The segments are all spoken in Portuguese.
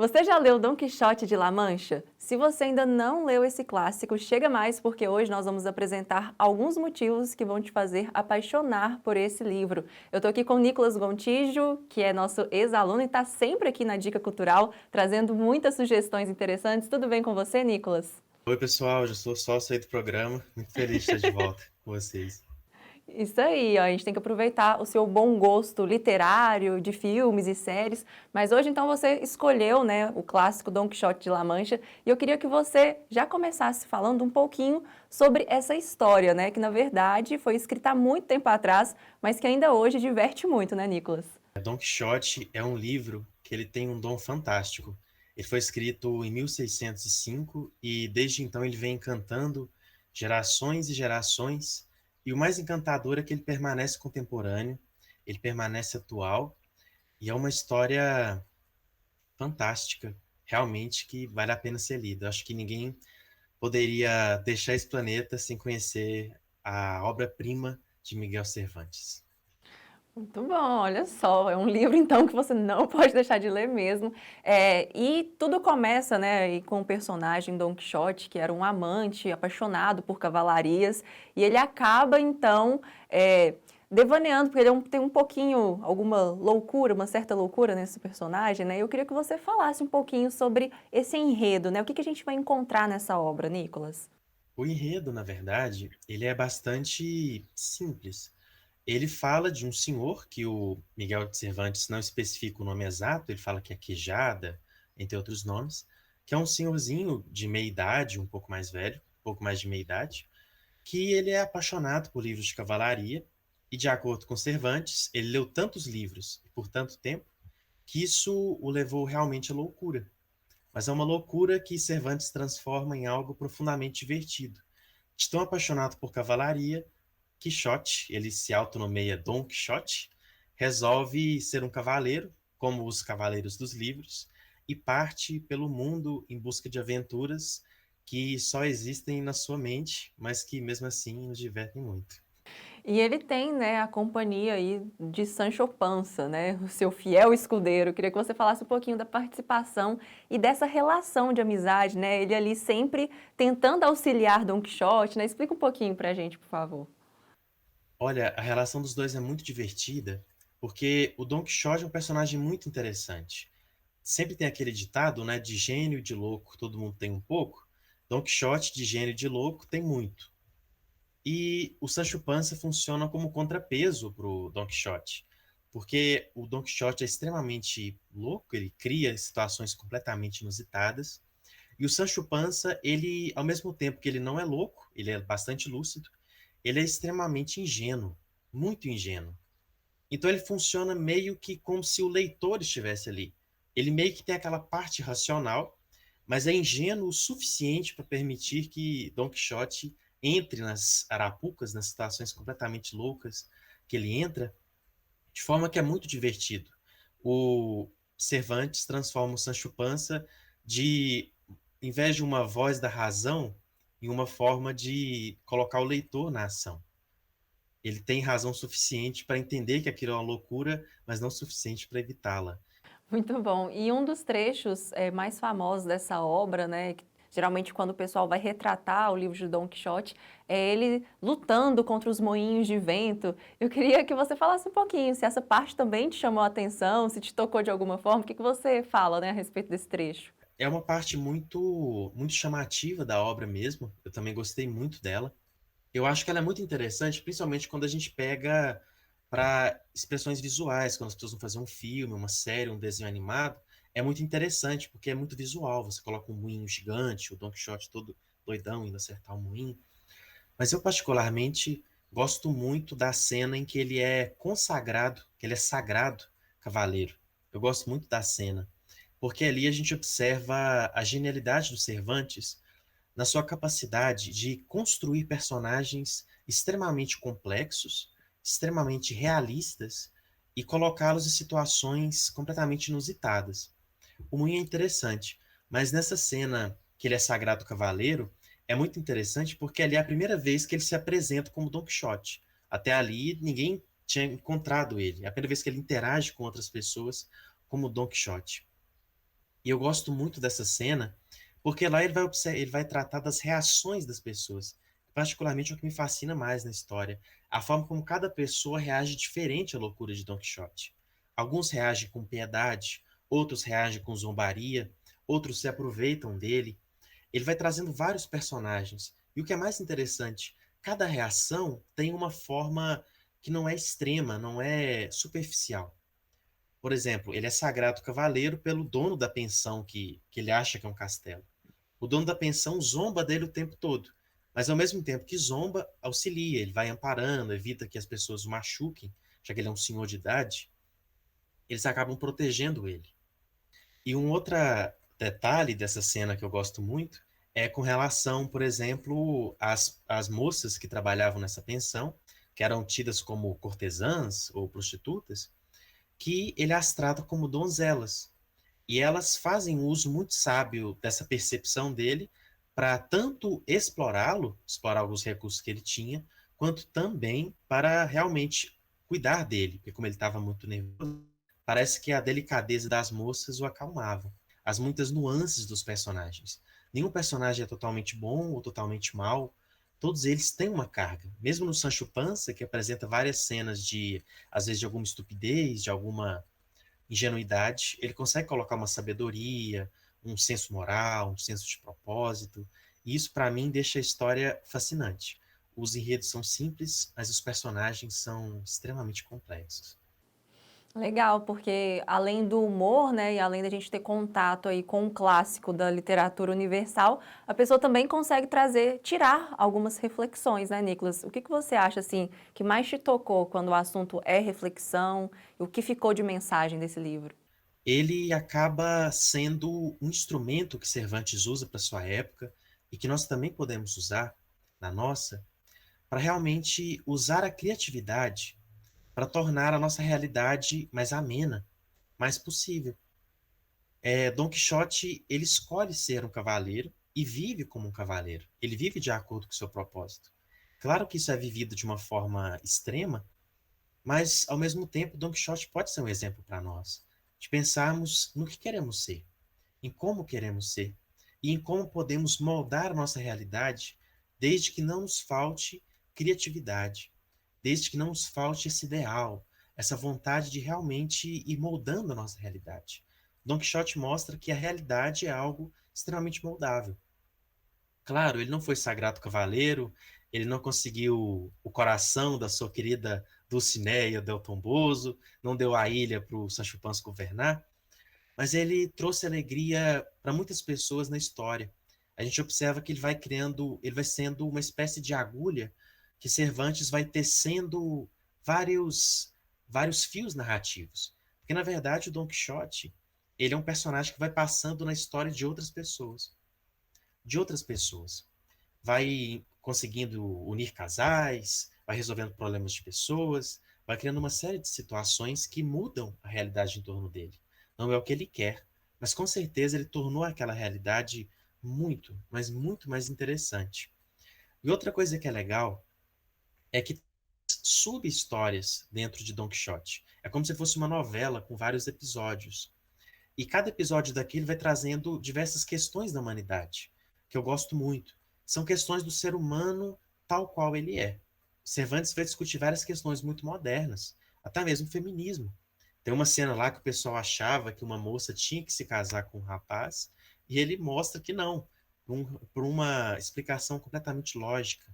Você já leu Dom Quixote de La Mancha? Se você ainda não leu esse clássico, chega mais porque hoje nós vamos apresentar alguns motivos que vão te fazer apaixonar por esse livro. Eu estou aqui com o Nicolas Gontijo, que é nosso ex-aluno e está sempre aqui na Dica Cultural, trazendo muitas sugestões interessantes. Tudo bem com você, Nicolas? Oi, pessoal, já sou sócio aí do programa. Muito feliz de estar de volta com vocês. Isso aí, ó, a gente tem que aproveitar o seu bom gosto literário, de filmes e séries, mas hoje então você escolheu, né, o clássico Dom Quixote de La Mancha, e eu queria que você já começasse falando um pouquinho sobre essa história, né, que na verdade foi escrita há muito tempo atrás, mas que ainda hoje diverte muito, né, Nicolas? Dom Quixote é um livro que ele tem um dom fantástico. Ele foi escrito em 1605 e desde então ele vem encantando gerações e gerações. E o mais encantador é que ele permanece contemporâneo, ele permanece atual e é uma história fantástica, realmente que vale a pena ser lida. Acho que ninguém poderia deixar esse planeta sem conhecer a obra-prima de Miguel Cervantes. Muito bom, olha só, é um livro então que você não pode deixar de ler mesmo. E tudo começa, né, aí com o personagem Dom Quixote, que era um amante apaixonado por cavalarias, e ele acaba então devaneando, porque tem um pouquinho, alguma loucura, uma certa loucura nesse personagem, né? Eu queria que você falasse um pouquinho sobre esse enredo, né? O que que a gente vai encontrar nessa obra, Nicolas? O enredo, na verdade, ele é bastante simples. Ele fala de um senhor que o Miguel de Cervantes não especifica o nome exato, ele fala que é Quejada, entre outros nomes, que é um senhorzinho de meia idade, um pouco mais velho, um pouco mais de meia idade, que ele é apaixonado por livros de cavalaria e, de acordo com Cervantes, ele leu tantos livros por tanto tempo que isso o levou realmente à loucura. Mas é uma loucura que Cervantes transforma em algo profundamente divertido. De tão apaixonado por cavalaria, Quixote, ele se autonomeia Dom Quixote, resolve ser um cavaleiro, como os cavaleiros dos livros, e parte pelo mundo em busca de aventuras que só existem na sua mente, mas que mesmo assim nos divertem muito. E ele tem, né, a companhia aí de Sancho Panza, né, o seu fiel escudeiro. Eu queria que você falasse um pouquinho da participação e dessa relação de amizade, né? Ele ali sempre tentando auxiliar Dom Quixote, né? Explica um pouquinho pra gente, por favor. Olha, a relação dos dois é muito divertida, porque o Dom Quixote é um personagem muito interessante. Sempre tem aquele ditado, né, de gênio e de louco, todo mundo tem um pouco. Dom Quixote, de gênio e de louco, tem muito. E o Sancho Panza funciona como contrapeso para o Don Quixote, porque o Don Quixote é extremamente louco, ele cria situações completamente inusitadas, e o Sancho Panza, ele, ao mesmo tempo que ele não é louco, ele é bastante lúcido, ele é extremamente ingênuo, muito ingênuo. Então ele funciona meio que como se o leitor estivesse ali. Ele meio que tem aquela parte racional, mas é ingênuo o suficiente para permitir que Don Quixote entre nas arapucas, nas situações completamente loucas que ele entra, de forma que é muito divertido. O Cervantes transforma o Sancho Panza de, em vez de uma voz da razão, em uma forma de colocar o leitor na ação. Ele tem razão suficiente para entender que aquilo é uma loucura, mas não suficiente para evitá-la. Muito bom. E um dos trechos mais famosos dessa obra, né, que geralmente quando o pessoal vai retratar o livro de Dom Quixote, é ele lutando contra os moinhos de vento. Eu queria que você falasse um pouquinho, se essa parte também te chamou a atenção, se te tocou de alguma forma, o que que você fala, né, a respeito desse trecho? É uma parte muito chamativa da obra mesmo. Eu também gostei muito dela. Eu acho que ela é muito interessante, principalmente quando a gente pega para expressões visuais, quando as pessoas vão fazer um filme, uma série, um desenho animado. É muito interessante, porque é muito visual. Você coloca um moinho gigante, o Don Quixote todo doidão indo acertar o moinho. Mas eu particularmente gosto muito da cena em que ele é consagrado, que ele é sagrado cavaleiro. Eu gosto muito da cena, porque ali a gente observa a genialidade do Cervantes na sua capacidade de construir personagens extremamente complexos, extremamente realistas e colocá-los em situações completamente inusitadas. O Moinho é interessante, mas nessa cena que ele é sagrado cavaleiro, é muito interessante porque ali é a primeira vez que ele se apresenta como Don Quixote. Até ali ninguém tinha encontrado ele. É a primeira vez que ele interage com outras pessoas como Don Quixote. E eu gosto muito dessa cena, porque lá ele vai tratar das reações das pessoas. Particularmente é o que me fascina mais na história. A forma como cada pessoa reage diferente à loucura de Don Quixote. Alguns reagem com piedade, outros reagem com zombaria, outros se aproveitam dele. Ele vai trazendo vários personagens. E o que é mais interessante, cada reação tem uma forma que não é extrema, não é superficial. Por exemplo, ele é sagrado cavaleiro pelo dono da pensão que ele acha que é um castelo. O dono da pensão zomba dele o tempo todo, mas ao mesmo tempo que zomba, auxilia, ele vai amparando, evita que as pessoas o machuquem, já que ele é um senhor de idade, eles acabam protegendo ele. E um outro detalhe dessa cena que eu gosto muito é com relação, por exemplo, às moças que trabalhavam nessa pensão, que eram tidas como cortesãs ou prostitutas, que ele as trata como donzelas. E elas fazem uso muito sábio dessa percepção dele para tanto explorá-lo, explorar alguns recursos que ele tinha, quanto também para realmente cuidar dele, porque como ele estava muito nervoso, parece que a delicadeza das moças o acalmava. As muitas nuances dos personagens. Nenhum personagem é totalmente bom ou totalmente mal. Todos eles têm uma carga. Mesmo no Sancho Panza, que apresenta várias cenas de, às vezes, de alguma estupidez, de alguma ingenuidade, ele consegue colocar uma sabedoria, um senso moral, um senso de propósito. E isso, para mim, deixa a história fascinante. Os enredos são simples, mas os personagens são extremamente complexos. Legal, porque além do humor, né, e além da gente ter contato aí com um clássico da literatura universal, a pessoa também consegue trazer, tirar algumas reflexões, né, Nicolas? O que que você acha, assim, que mais te tocou quando o assunto é reflexão? E o que ficou de mensagem desse livro? Ele acaba sendo um instrumento que Cervantes usa para sua época e que nós também podemos usar na nossa, para realmente usar a criatividade para tornar a nossa realidade mais amena, mais possível. Don Quixote, ele escolhe ser um cavaleiro e vive como um cavaleiro. Ele vive de acordo com o seu propósito. Claro que isso é vivido de uma forma extrema, mas ao mesmo tempo, Don Quixote pode ser um exemplo para nós, de pensarmos no que queremos ser, em como queremos ser e em como podemos moldar a nossa realidade, desde que não nos falte criatividade, desde que não nos falte esse ideal, essa vontade de realmente ir moldando a nossa realidade. Don Quixote mostra que a realidade é algo extremamente moldável. Claro, ele não foi sagrado cavaleiro, ele não conseguiu o coração da sua querida Dulcinea del Toboso, não deu a ilha para o Sancho Panza governar, mas ele trouxe alegria para muitas pessoas na história. A gente observa que ele vai criando, ele vai sendo uma espécie de agulha que Cervantes vai tecendo vários fios narrativos. Porque na verdade o Don Quixote, ele é um personagem que vai passando na história de outras pessoas. Vai conseguindo unir casais, vai resolvendo problemas de pessoas, vai criando uma série de situações que mudam a realidade em torno dele. Não é o que ele quer, mas com certeza ele tornou aquela realidade muito, mas muito mais interessante. E outra coisa que é legal é que sub-histórias dentro de Don Quixote. É como se fosse uma novela com vários episódios. E cada episódio daquele vai trazendo diversas questões da humanidade, que eu gosto muito. São questões do ser humano tal qual ele é. Cervantes vai discutir várias questões muito modernas, até mesmo feminismo. Tem uma cena lá que o pessoal achava que uma moça tinha que se casar com um rapaz, e ele mostra que não, por uma explicação completamente lógica.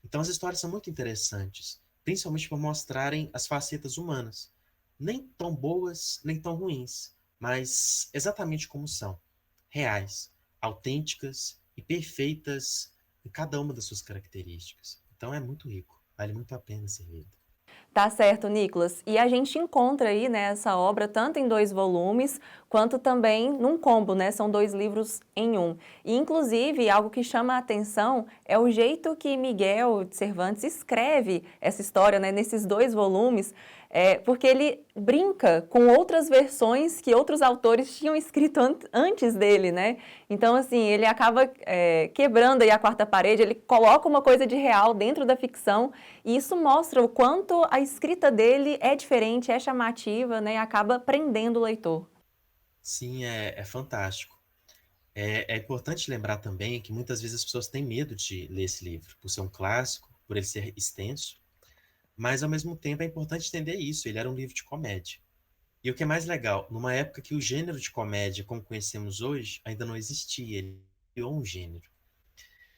Então as histórias são muito interessantes, principalmente por mostrarem as facetas humanas. Nem tão boas, nem tão ruins, mas exatamente como são. Reais, autênticas e perfeitas em cada uma das suas características. Então é muito rico, vale muito a pena ser lido. Tá certo, Nicolas. E a gente encontra aí, né, essa obra tanto em 2 volumes, quanto também num combo, né? São 2 livros em um. E, inclusive, algo que chama a atenção é o jeito que Miguel de Cervantes escreve essa história, né, nesses 2 volumes, porque ele brinca com outras versões que outros autores tinham escrito antes dele, né? Então, assim, ele acaba quebrando aí a quarta parede, ele coloca uma coisa de real dentro da ficção, e isso mostra o quanto a escrita dele é diferente, é chamativa, né, e acaba prendendo o leitor. Sim, é fantástico. É importante lembrar também que muitas vezes as pessoas têm medo de ler esse livro, por ser um clássico, por ele ser extenso, mas ao mesmo tempo é importante entender isso, ele era um livro de comédia. E o que é mais legal, numa época que o gênero de comédia, como conhecemos hoje, ainda não existia, ele criou um gênero.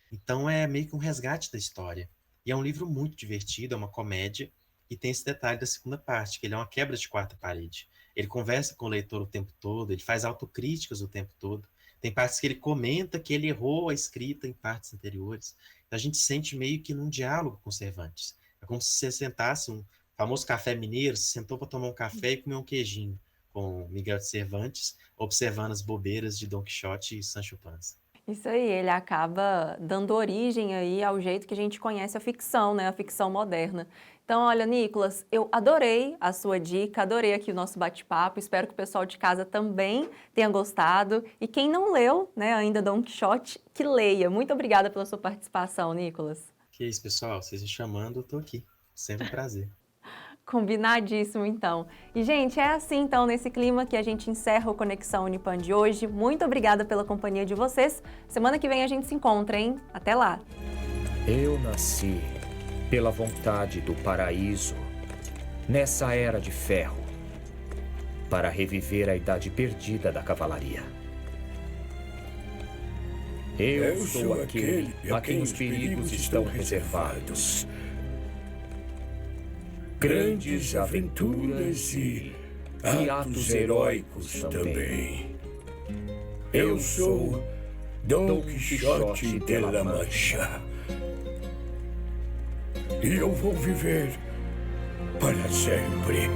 Então é meio que um resgate da história. E é um livro muito divertido, é uma comédia, e tem esse detalhe da segunda parte, que ele é uma quebra de quarta parede. Ele conversa com o leitor o tempo todo, ele faz autocríticas o tempo todo. Tem partes que ele comenta que ele errou a escrita em partes anteriores. Então a gente sente meio que num diálogo com Cervantes. É como se você sentasse um famoso café mineiro, se sentou para tomar um café e comer um queijinho com Miguel de Cervantes, observando as bobeiras de Don Quixote e Sancho Panza. Isso aí, ele acaba dando origem aí ao jeito que a gente conhece a ficção, né? A ficção moderna. Então, olha, Nicolas, eu adorei a sua dica, adorei aqui o nosso bate-papo. Espero que o pessoal de casa também tenha gostado. E quem não leu, né, ainda Don Quixote, que leia. Muito obrigada pela sua participação, Nicolas. Que é isso, pessoal. Vocês me chamando, eu tô aqui. Sempre um prazer. Combinadíssimo, então. E, gente, é assim, então, nesse clima que a gente encerra o Conexão Unipan de hoje. Muito obrigada pela companhia de vocês. Semana que vem a gente se encontra, hein? Até lá! Eu nasci pela vontade do paraíso, nessa era de ferro, para reviver a idade perdida da cavalaria. Eu sou aquele a quem os perigos estão reservados. Grandes aventuras e atos heróicos também. Eu sou Don Quixote de la Mancha. E eu vou viver para sempre.